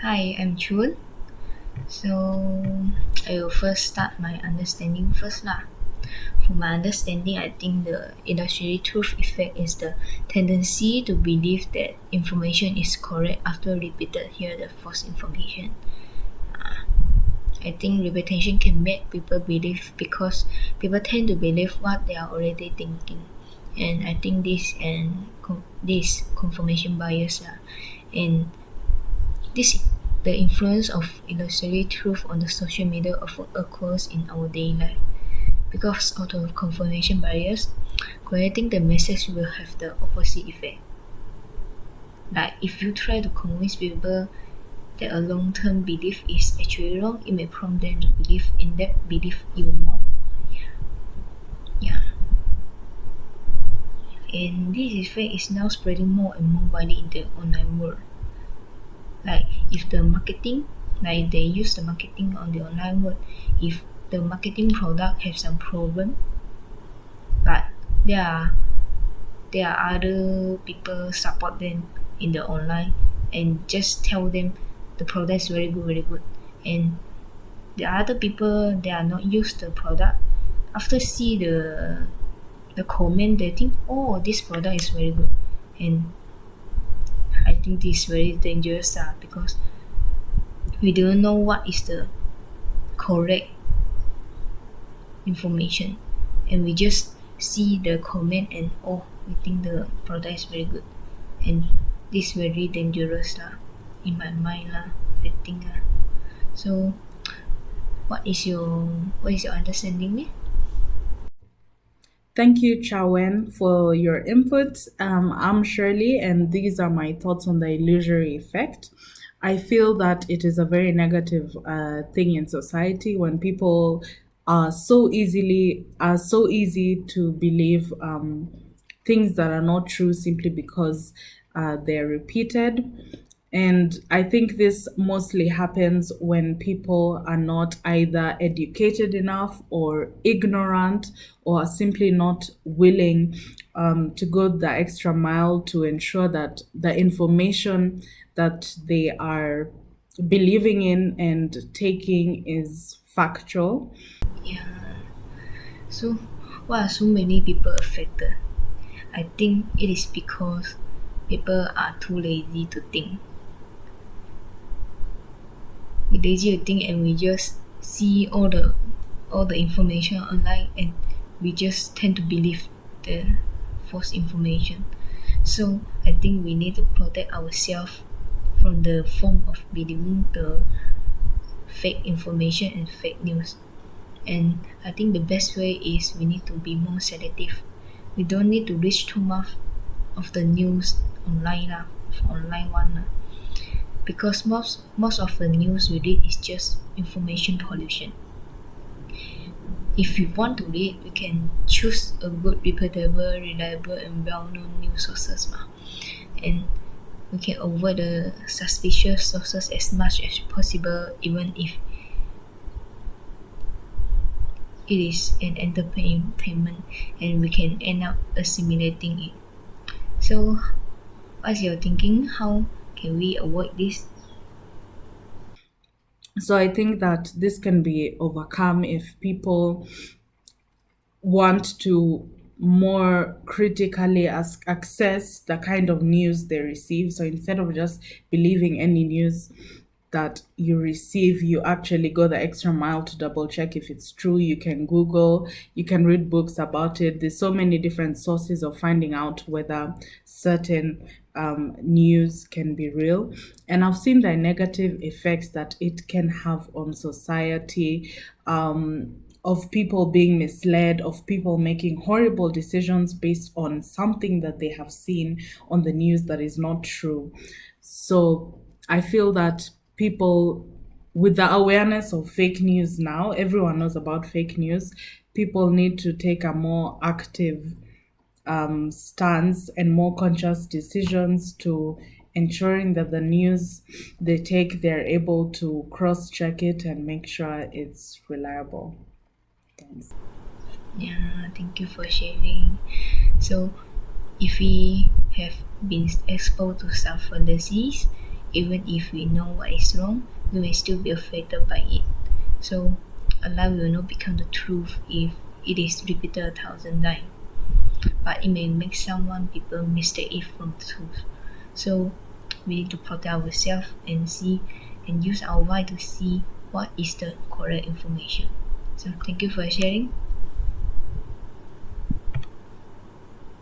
Hi, I'm Choo. So I will first start my understanding first lah. From my understanding, I think the illusory truth effect is the tendency to believe that information is correct after repeated hear the false information. I think repetition can make people believe because people tend to believe what they are already thinking, and I think this confirmation bias lah, and this the influence of illusory truth on the social media often occurs in our daily life. Because of the confirmation bias, creating the message will have the opposite effect. Like if you try to convince people that a long-term belief is actually wrong, it may prompt them to believe in that belief even more. Yeah. And this effect is now spreading more and more widely in the online world. Like if the marketing, like they use the marketing on the online world, if the marketing product has some problem, but there are there are other people support them in the online and just tell them the product is very good, and the other people they are not used the product, after see the comment they think, oh, this product is very good, and I think this is very dangerous because we don't know what is the correct information, and we just see the comment and, oh, we think the product is very good, and this very dangerous in my mind I think so what is your understanding Thank you, Chawen, for your input. I'm Shirley, and these are my thoughts on the illusory effect. I feel that it is a very negative thing in society when people are so easy to believe things that are not true simply because they're repeated. And I think this mostly happens when people are not either educated enough or ignorant or are simply not willing to go the extra mile to ensure that the information that they are believing in and taking is factual. yeah, so why are so many people affected? I think it is because people are too lazy to think. We lazy to think, and we just see all the information online, and we just tend to believe the false information. So I think we need to protect ourselves from the form of believing the fake information and fake news. And I think the best way is we need to be more selective. We don't need to reach too much of the news online online one because most of the news we read is just information pollution. If we want to read, we can choose a good, reputable, reliable, and well-known news sources and we can avoid the suspicious sources as much as possible, even if it is an entertainment and we can end up assimilating it. So, what's your thinking? How can we avoid this? So I think that this can be overcome if people want to more critically access the kind of news they receive. So instead of just believing any news that you receive, you actually go the extra mile to double check if it's true. You can Google, you can read books about it. There's so many different sources of finding out whether certain news can be real. And I've seen the negative effects that it can have on society. Of people being misled, of people making horrible decisions based on something that they have seen on the news that is not true. So I feel that people, with the awareness of fake news now, everyone knows about fake news, people need to take a more active stance and more conscious decisions to ensuring that the news they take, they're able to cross check it and make sure it's reliable. Thanks. Yeah, thank you for sharing. So, if we have been exposed to some disease, even if we know what is wrong, we may still be affected by it. So a lie will not become the truth if it is repeated 1,000 times, but it may make people mistake it from truth. So we need to protect ourselves and see and use our mind to see what is the correct information. So thank you for sharing.